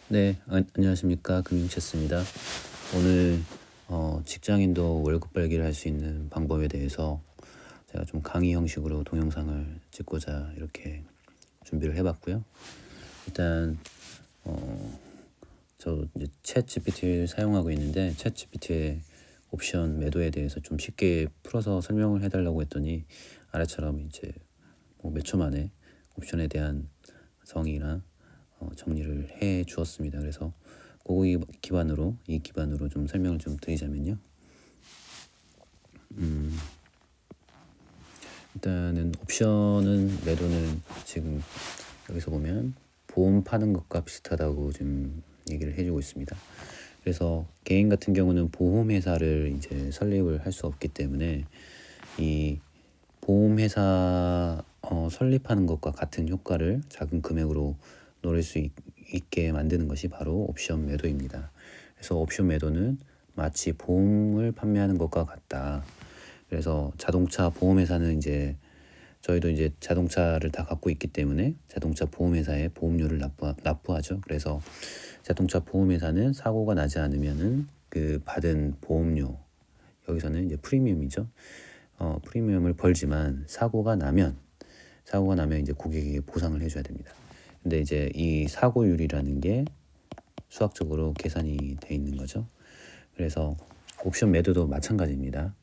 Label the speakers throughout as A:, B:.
A: 네, 안녕하십니까. 금융체스입니다. 오늘 직장인도 월급 벌기를 할 수 있는 방법에 대해서 제가 좀 강의 형식으로 동영상을 찍고자 이렇게 준비를 해봤고요. 일단 저 이제 챗 GPT를 사용하고 있는데 챗 GPT의 옵션 매도에 대해서 좀 쉽게 풀어서 설명을 해달라고 했더니 아래처럼 이제 뭐 몇 초 만에 옵션에 대한 정의나 정리를 해 주었습니다. 그래서 그거 기반으로 좀 설명을 좀 드리자면요. 일단은 옵션은 매도는 지금 여기서 보면 보험 파는 것과 비슷하다고 지금 얘기를 해주고 있습니다. 그래서 개인 같은 경우는 보험회사를 이제 설립을 할 수 없기 때문에 이 보험회사 설립하는 것과 같은 효과를 작은 금액으로 노릴 수 있게 만드는 것이 바로 옵션 매도입니다. 그래서 옵션 매도는 마치 보험을 판매하는 것과 같다. 그래서 자동차 보험회사는 이제 저희도 이제 자동차를 다 갖고 있기 때문에 자동차 보험회사에 보험료를 납부하죠. 그래서 자동차 보험회사는 사고가 나지 않으면은 그 받은 보험료, 여기서는 이제 프리미엄이죠. 프리미엄을 벌지만 사고가 나면 이제 고객에게 보상을 해줘야 됩니다. 근데 이제 이 사고율이라는 게 수학적으로 계산이 돼 있는 거죠. 그래서 옵션 매도도 마찬가지입니다.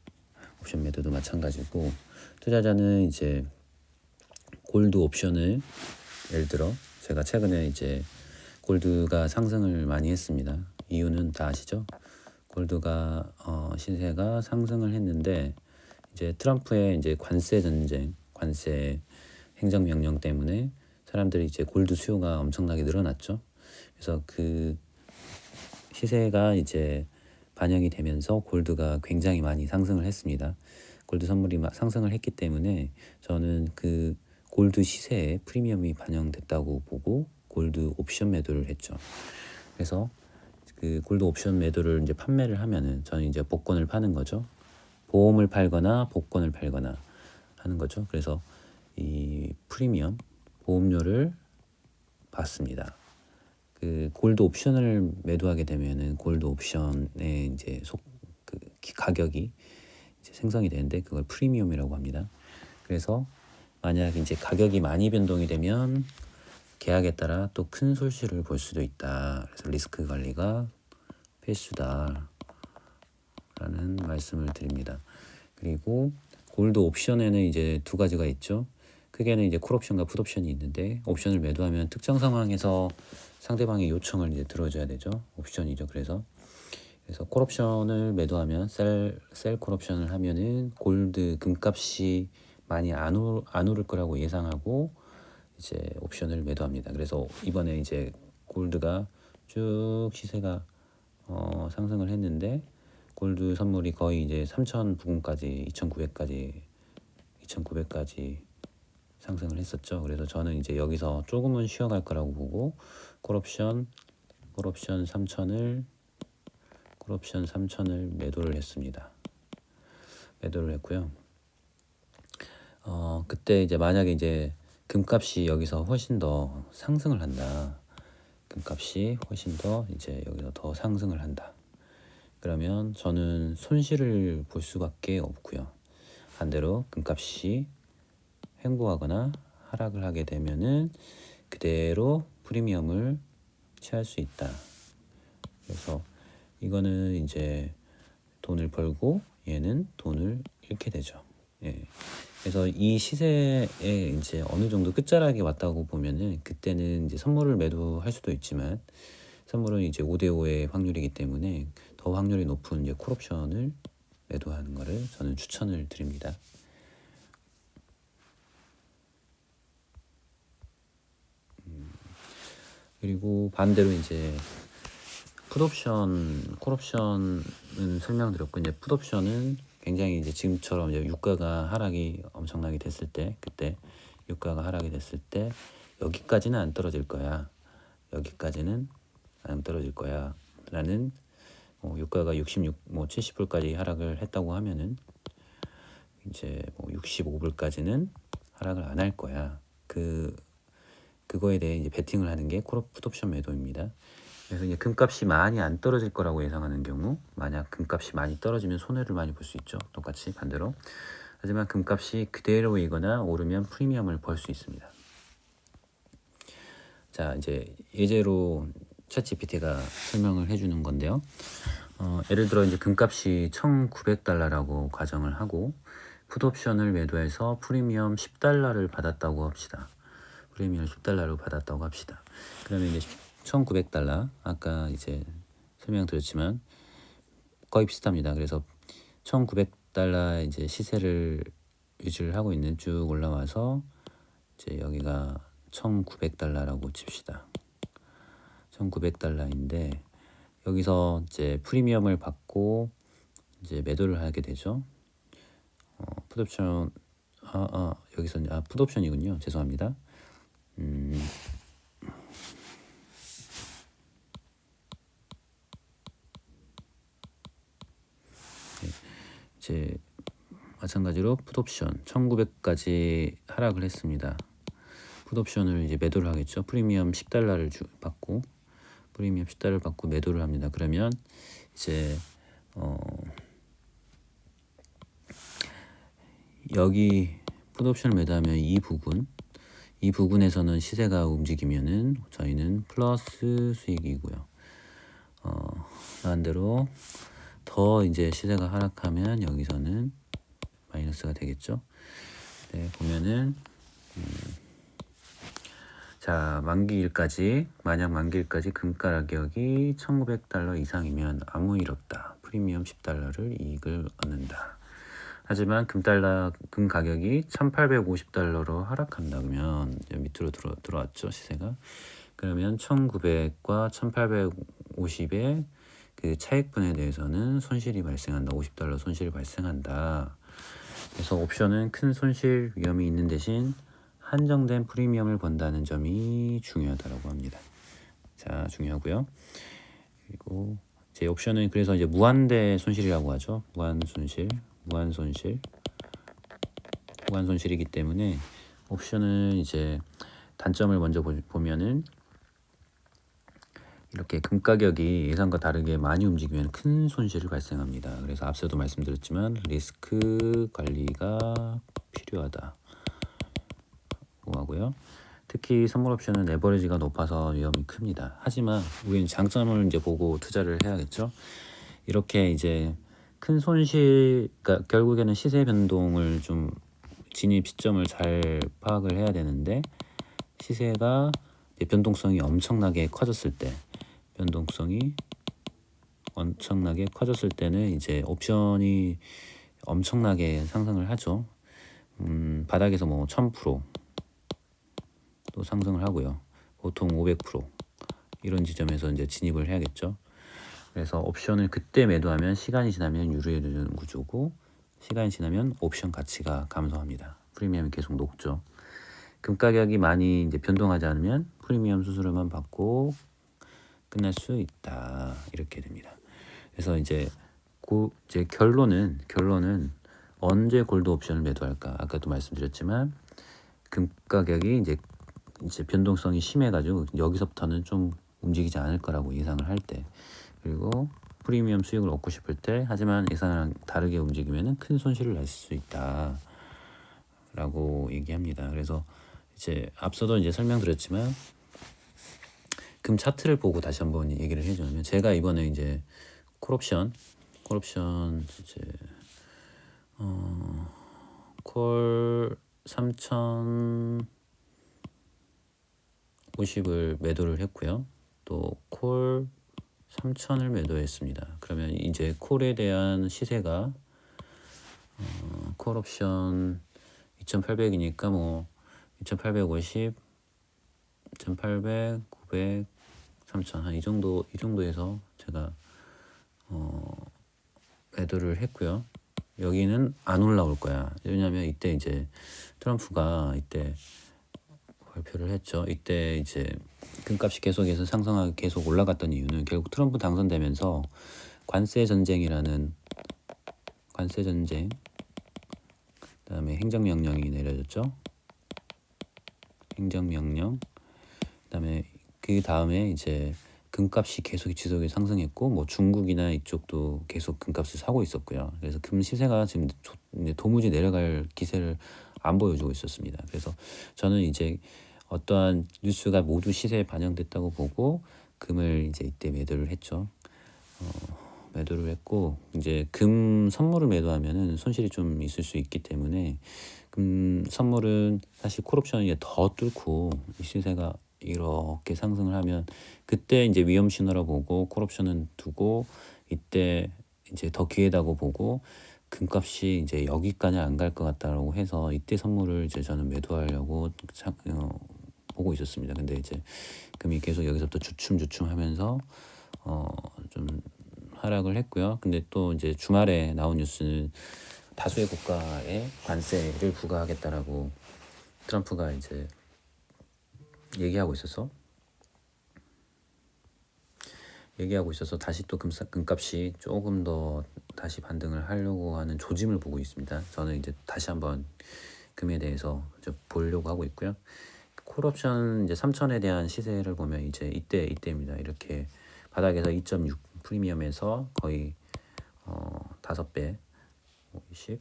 A: 옵션 매도도 마찬가지고, 투자자는 이제 골드 옵션을, 예를 들어 제가 최근에 이제 골드가 상승을 많이 했습니다. 이유는 다 아시죠? 골드가 시세가 상승을 했는데 이제 트럼프의 이제 관세 전쟁, 관세 행정명령 때문에 사람들이 이제 골드 수요가 엄청나게 늘어났죠. 그래서 그 시세가 이제 반영이 되면서 골드가 굉장히 많이 상승을 했습니다. 골드 선물이 상승을 했기 때문에 저는 그 골드 시세에 프리미엄이 반영됐다고 보고 골드 옵션 매도를 했죠. 그래서 그 골드 옵션 매도를 이제 판매를 하면은 저는 이제 복권을 파는 거죠. 보험을 팔거나 복권을 팔거나 하는 거죠. 그래서 이 프리미엄 보험료를 받습니다. 그 골드 옵션을 매도하게 되면은 골드 옵션의 이제 그 가격이 이제 생성이 되는데 그걸 프리미엄이라고 합니다. 그래서 만약 이제 가격이 많이 변동이 되면 계약에 따라 또 큰 손실을 볼 수도 있다. 그래서 리스크 관리가 필수다라는 말씀을 드립니다. 그리고 골드 옵션에는 이제 두 가지가 있죠. 크게는 이제 콜옵션과 풋옵션이 있는데, 옵션을 매도하면 특정 상황에서 상대방의 요청을 이제 들어줘야 되죠. 옵션이죠. 그래서 콜옵션을 매도하면 셀 콜옵션을 하면은 골드 금값이 많이 안 오를 거라고 예상하고 이제 옵션을 매도합니다. 그래서 이번에 이제 골드가 쭉 시세가 상승을 했는데 골드 선물이 거의 이제 3,000 부근까지 2,900까지 상승을 했었죠. 그래서 저는 이제 여기서 조금은 쉬어갈 거라고 보고 콜옵션 3,000을 매도를 했습니다. 매도를 했고요. 그때 이제 만약에 이제 금값이 여기서 훨씬 더 상승을 한다. 금값이 훨씬 더 이제 여기서 더 상승을 한다. 그러면 저는 손실을 볼 수밖에 없고요. 반대로 금값이 횡보하거나 하락을 하게 되면은 그대로 프리미엄을 취할 수 있다. 그래서 이거는 이제 돈을 벌고 얘는 돈을 잃게 되죠. 예. 그래서 이 시세에 이제 어느 정도 끝자락에 왔다고 보면은 그때는 이제 선물을 매도할 수도 있지만 선물은 이제 5대5의 확률이기 때문에 더 확률이 높은 이제 콜옵션을 매도하는 거를 저는 추천을 드립니다. 그리고 반대로 이제 콜옵션은 설명드렸고, 이제 풋옵션은 굉장히 이제 지금처럼 이제 유가가 하락이 엄청나게 됐을 때, 그때 유가가 하락이 됐을 때 여기까지는 안 떨어질 거야. 여기까지는 안 떨어질 거야. 라는 유가가 66, 70불까지 하락을 했다고 하면은 이제 65불까지는 하락을 안 할 거야. 그거에 대해 이제 베팅을 하는 게 풋옵션 매도입니다. 그래서 이제 금값이 많이 안 떨어질 거라고 예상하는 경우, 만약 금값이 많이 떨어지면 손해를 많이 볼 수 있죠. 똑같이 반대로. 하지만 금값이 그대로이거나 오르면 프리미엄을 벌 수 있습니다. 자, 이제 예제로 챗GPT가 설명을 해주는 건데요. 예를 들어 이제 금값이 1,900달러라고 가정을 하고 풋옵션을 매도해서 프리미엄 10달러를 받았다고 합시다. 프리미엄 10달러를 받았다고 합시다. 그러면 이제 1,900달러, 아까 이제 설명드렸지만 거의 비슷합니다. 그래서 1,900달러 이제 시세를 유지를 하고 있는, 쭉 올라와서 이제 여기가 1,900달러라고 칩시다. 1,900달러인데 여기서 이제 프리미엄을 받고 이제 매도를 하게 되죠. 풋옵션, 여기서 풋옵션이군요. 죄송합니다. 이제 마찬가지로 풋옵션 1,900까지 하락을 했습니다. 풋옵션을 이제 매도를 하겠죠. 프리미엄 10달러를 받고 프리미엄 10달러를 받고 매도를 합니다. 그러면 이제 여기 풋옵션을 매도하면 이 부분에서는 시세가 움직이면은 저희는 플러스 수익이고요. 반대로 더 이제 시세가 하락하면 여기서는 마이너스가 되겠죠. 네, 보면은 자, 만약 만기일까지 금 가격이 1,900달러 이상이면 아무 일 없다. 프리미엄 10달러를 이익을 얻는다. 하지만 금 가격이 1,850달러로 하락한다. 그러면 밑으로 들어왔죠, 시세가. 그러면 1,900과 1,850의 그 차익분에 대해서는 손실이 발생한다. 50달러 손실이 발생한다. 그래서 옵션은 큰 손실 위험이 있는 대신 한정된 프리미엄을 번다는 점이 중요하다고 합니다. 자, 중요하고요. 그리고 제 옵션은 그래서 이제 무한대 손실이라고 하죠. 무한 손실이기 때문에 옵션은 이제 단점을 먼저 보면은 이렇게 금 가격이 예상과 다르게 많이 움직이면 큰 손실을 발생합니다. 그래서 앞서도 말씀드렸지만 리스크 관리가 필요하다. 하고요. 특히 선물 옵션은 레버리지가 높아서 위험이 큽니다. 하지만 우리는 장점을 이제 보고 투자를 해야겠죠. 이렇게 이제 큰 손실, 그러니까 결국에는 시세 변동을 좀 진입 시점을 잘 파악을 해야 되는데 시세가 변동성이 엄청나게 커졌을 때는 이제 옵션이 엄청나게 상승을 하죠. 바닥에서 뭐 1000% 또 상승을 하고요. 보통 500% 이런 지점에서 이제 진입을 해야겠죠. 그래서 옵션을 그때 매도하면 시간이 지나면 유리해지는 구조고, 시간이 지나면 옵션 가치가 감소합니다. 프리미엄이 계속 높죠. 금 가격이 많이 이제 변동하지 않으면 프리미엄 수수료만 받고 끝날 수 있다. 이렇게 됩니다. 그래서 이제 결론은 언제 골드 옵션을 매도할까? 아까도 말씀드렸지만 금 가격이 이제 변동성이 심해가지고 여기서부터는 좀 움직이지 않을 거라고 예상을 할 때, 그리고 프리미엄 수익을 얻고 싶을 때, 하지만 예상이랑 다르게 움직이면 큰 손실을 날 수 있다 라고 얘기합니다. 그래서 이제 앞서도 이제 설명드렸지만 금 차트를 보고 다시 한번 얘기를 해주면, 제가 이번에 이제 콜옵션 이제 콜 3,050을 매도를 했고요. 또 콜 3,000을 매도했습니다. 그러면 이제 콜에 대한 시세가 콜 옵션 2,800이니까 뭐 2,850, 1,800, 900, 3,000 한 이 정도에서 제가 매도를 했고요. 여기는 안 올라올 거야. 왜냐하면 이때 이제 트럼프가 이때 발표를 했죠. 이때 이제 금값이 계속해서 상승하게 계속 올라갔던 이유는 결국 트럼프 당선되면서 관세 전쟁, 그다음에 행정명령이 내려졌죠. 그다음에 이제 금값이 계속 지속이 상승했고 뭐 중국이나 이쪽도 계속 금값을 사고 있었고요. 그래서 금 시세가 지금 이제 도무지 내려갈 기세를 안 보여주고 있었습니다. 그래서 저는 이제 어떠한 뉴스가 모두 시세에 반영됐다고 보고 금을 이제 이때 매도를 했죠. 매도를 했고 이제 금 선물을 매도하면은 손실이 좀 있을 수 있기 때문에 금 선물은 사실 콜옵션이 더 뚫고 이 시세가 이렇게 상승을 하면 그때 이제 위험 신호라 보고 콜옵션은 두고 이때 이제 더 기회다고 보고 금값이 이제 여기까지 안 갈 것 같다라고 해서 이때 선물을 이제 저는 매도하려고 보고 있었습니다. 근데 이제 금이 계속 여기서부터 주춤주춤하면서 좀 하락을 했고요. 근데 또 이제 주말에 나온 뉴스는 다수의 국가에 관세를 부과하겠다라고 트럼프가 이제 얘기하고 있어서 다시 또 금값이 조금 더 다시 반등을 하려고 하는 조짐을 보고 있습니다. 저는 이제 다시 한번 금에 대해서 이제 보려고 하고 있고요. 콜옵션 이제 3천에 대한 시세를 보면 이제 이때입니다. 이렇게 바닥에서 2.6 프리미엄에서 거의 5배 50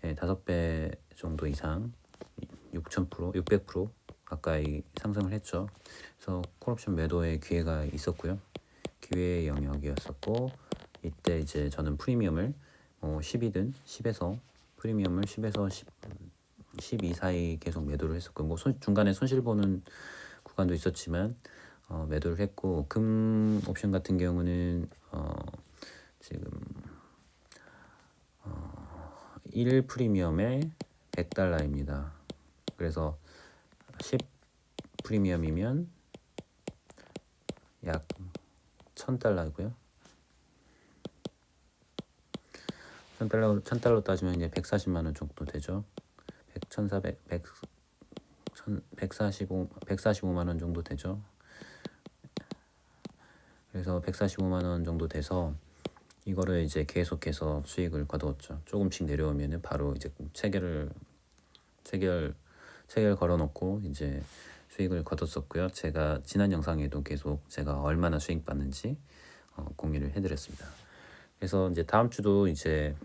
A: 5배 정도 이상 600% 가까이 상승을 했죠. 그래서 콜옵션 매도의 기회가 있었고요. 기회의 영역이었었고 이때 이제 저는 프리미엄을 10이든 10에서 프리미엄을 10에서 12 사이 계속 매도를 했었고 뭐 중간에 손실 보는 구간도 있었지만 매도를 했고 금 옵션 같은 경우는 지금 1 프리미엄에 100달러입니다. 그래서 10 프리미엄이면 약 1000달러고요. 1000달러 따지면 이제 140만 원 정도 되죠. 145만 원 정도 되죠. 그래서 145만 원 정도 돼서 이거를 이제 계속해서 수익을 거두었죠. 조금씩 내려오면은 바로 이제 체결 걸어놓고 이제 수익을 거뒀었고요. 제가 지난 영상에도 계속 제가 얼마나 수익 받는지 공유를 해드렸습니다. 그래서 이제 다음 주도 이제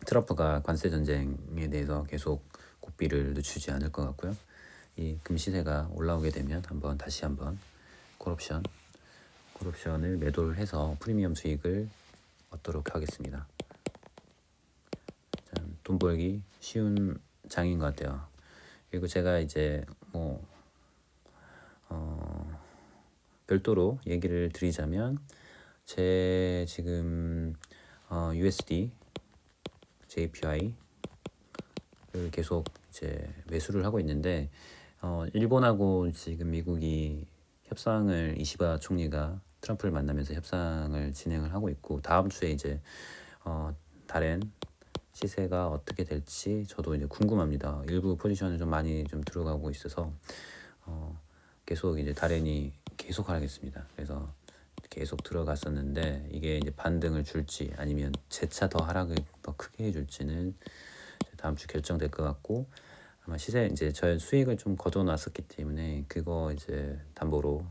A: 트럼프가 관세 전쟁에 대해서 계속 고삐를 늦추지 않을 것 같고요. 이 금 시세가 올라오게 되면 다시 한번 콜옵션을 매도를 해서 프리미엄 수익을 얻도록 하겠습니다. 돈 벌기 쉬운 장인 것 같아요. 그리고 제가 이제 별도로 얘기를 드리자면 제 지금 USD, JPY를 계속 이제 매수를 하고 있는데 일본하고 지금 미국이 협상을 이시바 총리가 트럼프를 만나면서 협상을 진행을 하고 있고 다음 주에 이제 달엔 시세가 어떻게 될지 저도 이제 궁금합니다. 일부 포지션을 좀 많이 좀 들어가고 있어서 계속 이제 달엔이 계속 하락했습니다. 그래서 계속 들어갔었는데 이게 이제 반등을 줄지 아니면 재차 더 하락을 더 크게 해줄지는 다음 주 결정될 것 같고 아마 시세 이제 저의 수익을 좀 거둬놨었기 때문에 그거 이제 담보로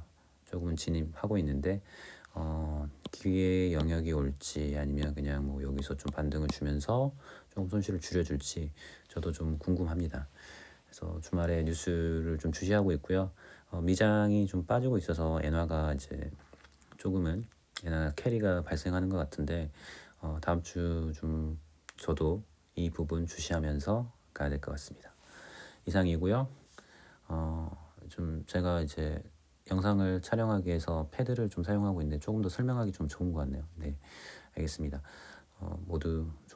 A: 조금은 진입하고 있는데 기회의 영역이 올지 아니면 그냥 뭐 여기서 좀 반등을 주면서 좀 손실을 줄여줄지 저도 좀 궁금합니다. 그래서 주말에 뉴스를 좀 주시하고 있고요. 미장이 좀 빠지고 있어서 엔화가 이제 조금은 엔화 캐리가 발생하는 것 같은데 다음 주 좀 저도 이 부분 주시하면서 가야 될 것 같습니다. 이상이고요. 좀 제가 이제 영상을 촬영하기 위해서 패드를 좀 사용하고 있는데 조금 더 설명하기 좀 좋은 것 같네요. 네, 알겠습니다. 모두